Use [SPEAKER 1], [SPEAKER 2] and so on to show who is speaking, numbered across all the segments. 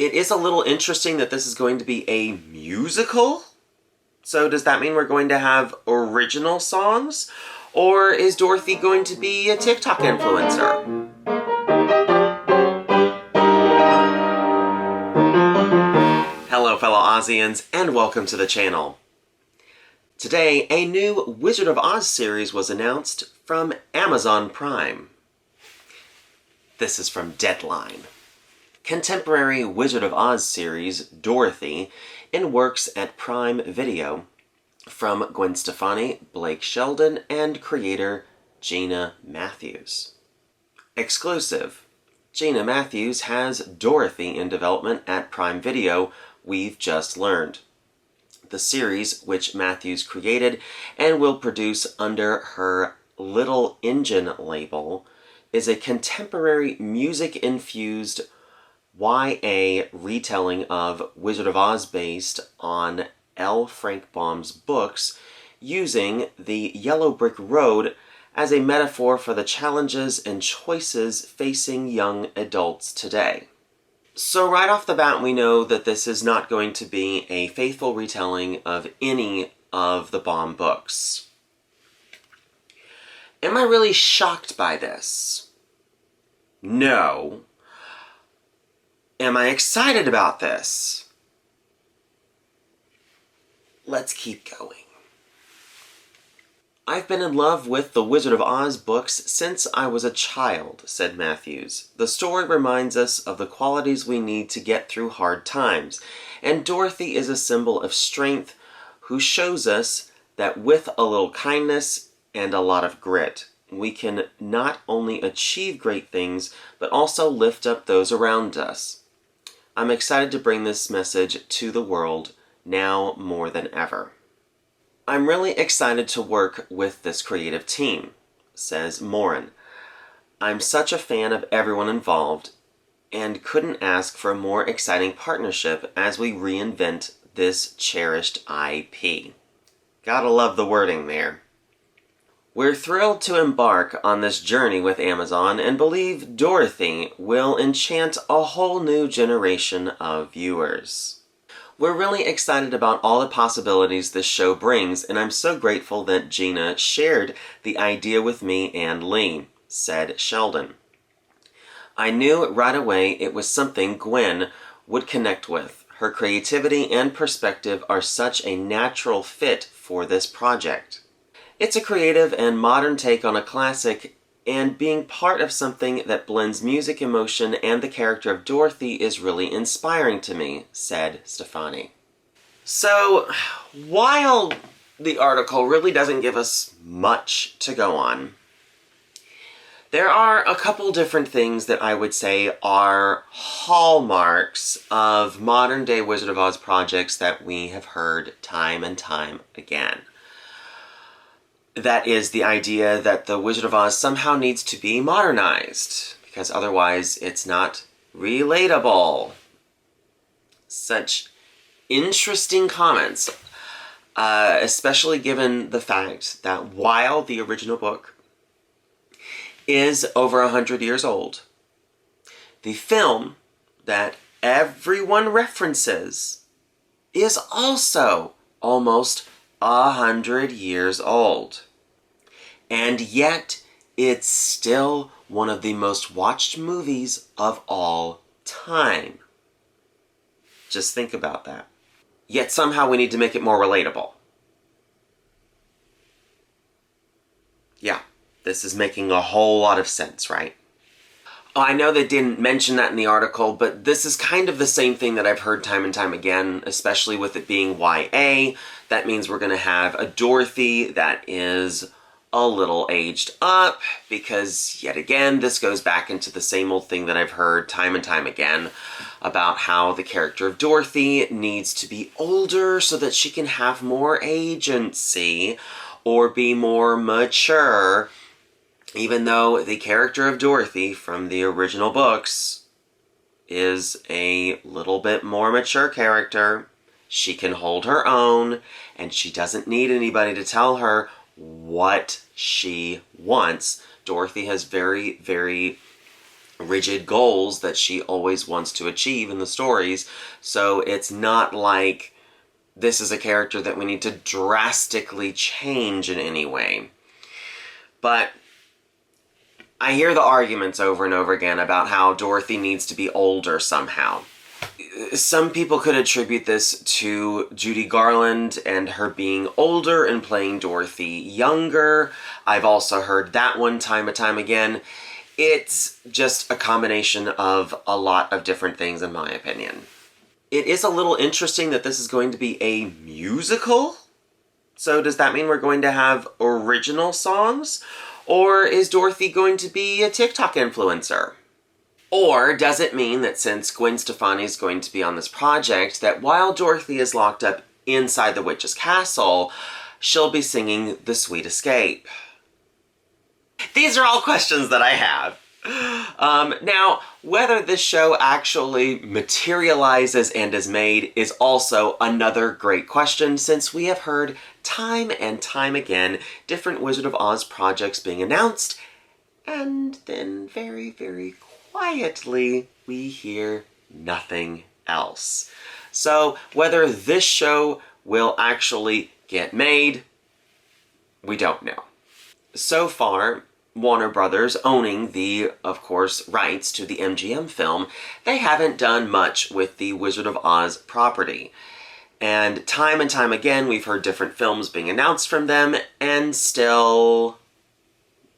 [SPEAKER 1] It is a little interesting that this is going to be a musical. So does that mean we're going to have original songs? Or is Dorothy going to be a TikTok influencer? Hello fellow Ozians, and welcome to the channel. Today, a new Wizard of Oz series was announced from Amazon Prime. This is from Deadline. Contemporary Wizard of Oz series, Dorothy, in works at Prime Video, from Gwen Stefani, Blake Sheldon, and creator Gina Matthews. Exclusive. Gina Matthews has Dorothy in development at Prime Video, we've just learned. The series, which Matthews created and will produce under her Little Engine label, is a contemporary music-infused YA retelling of Wizard of Oz based on L. Frank Baum's books, using the Yellow Brick Road as a metaphor for the challenges and choices facing young adults today. So right off the bat, we know that this is not going to be a faithful retelling of any of the Baum books. Am I really shocked by this? No. Am I excited about this? Let's keep going. I've been in love with the Wizard of Oz books since I was a child, said Matthews. The story reminds us of the qualities we need to get through hard times, and Dorothy is a symbol of strength who shows us that with a little kindness and a lot of grit, we can not only achieve great things, but also lift up those around us. I'm excited to bring this message to the world now more than ever. I'm really excited to work with this creative team, says Morin. I'm such a fan of everyone involved and couldn't ask for a more exciting partnership as we reinvent this cherished IP. Gotta love the wording there. We're thrilled to embark on this journey with Amazon and believe Dorothy will enchant a whole new generation of viewers. We're really excited about all the possibilities this show brings, and I'm so grateful that Gina shared the idea with me and Lee, said Sheldon. I knew right away it was something Gwen would connect with. Her creativity and perspective are such a natural fit for this project. It's a creative and modern take on a classic, and being part of something that blends music, emotion, and the character of Dorothy is really inspiring to me, said Stefani. So, while the article really doesn't give us much to go on, there are a couple different things that I would say are hallmarks of modern-day Wizard of Oz projects that we have heard time and time again. That is the idea that the Wizard of Oz somehow needs to be modernized, because otherwise it's not relatable. Such interesting comments, especially given the fact that while the original book is over 100 years old, the film that everyone references is also almost 100 years old. And yet, it's still one of the most watched movies of all time. Just think about that. Yet somehow we need to make it more relatable. Yeah, this is making a whole lot of sense, right? Oh, I know they didn't mention that in the article, but this is kind of the same thing that I've heard time and time again, especially with it being YA. That means we're going to have a Dorothy that is a little aged up, because yet again, this goes back into the same old thing that I've heard time and time again about how the character of Dorothy needs to be older so that she can have more agency or be more mature. Even though the character of Dorothy from the original books is a little bit more mature character, she can hold her own, and she doesn't need anybody to tell her what she wants. Dorothy has very, very rigid goals that she always wants to achieve in the stories. So it's not like this is a character that we need to drastically change in any way. But I hear the arguments over and over again about how Dorothy needs to be older somehow. Some people could attribute this to Judy Garland and her being older and playing Dorothy younger. I've also heard that one time and time again. It's just a combination of a lot of different things, in my opinion. It is a little interesting that this is going to be a musical. So does that mean we're going to have original songs? Or is Dorothy going to be a TikTok influencer? Or does it mean that since Gwen Stefani is going to be on this project, that while Dorothy is locked up inside the witch's castle, she'll be singing The Sweet Escape? These are all questions that I have. Now, whether this show actually materializes and is made is also another great question, since we have heard time and time again different Wizard of Oz projects being announced, and then very, very quietly we hear nothing else. So whether this show will actually get made, we don't know. So far, Warner Brothers, owning the, of course, rights to the MGM film, they haven't done much with the Wizard of Oz property. And time again, we've heard different films being announced from them, and still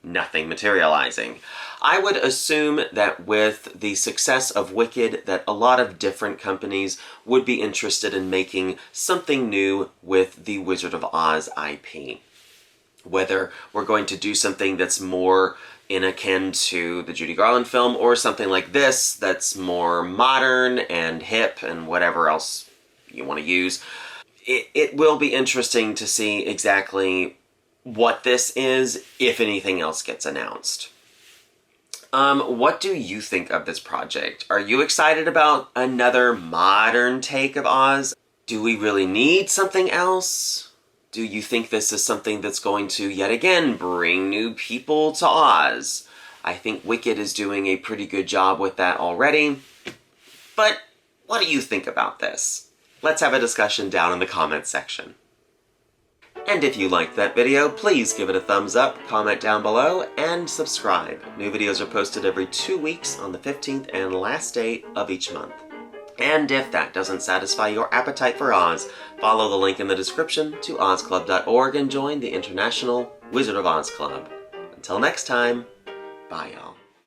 [SPEAKER 1] nothing materializing. I would assume that with the success of Wicked, that a lot of different companies would be interested in making something new with the Wizard of Oz IP. Whether we're going to do something that's more akin to the Judy Garland film, or something like this that's more modern and hip and whatever else you want to use. It will be interesting to see exactly what this is, if anything else gets announced. What do you think of this project? Are you excited about another modern take of Oz? Do we really need something else? Do you think this is something that's going to, yet again, bring new people to Oz? I think Wicked is doing a pretty good job with that already. But what do you think about this? Let's have a discussion down in the comments section. And if you liked that video, please give it a thumbs up, comment down below, and subscribe. New videos are posted every 2 weeks on the 15th and last day of each month. And if that doesn't satisfy your appetite for Oz, follow the link in the description to ozclub.org and join the International Wizard of Oz Club. Until next time, bye y'all.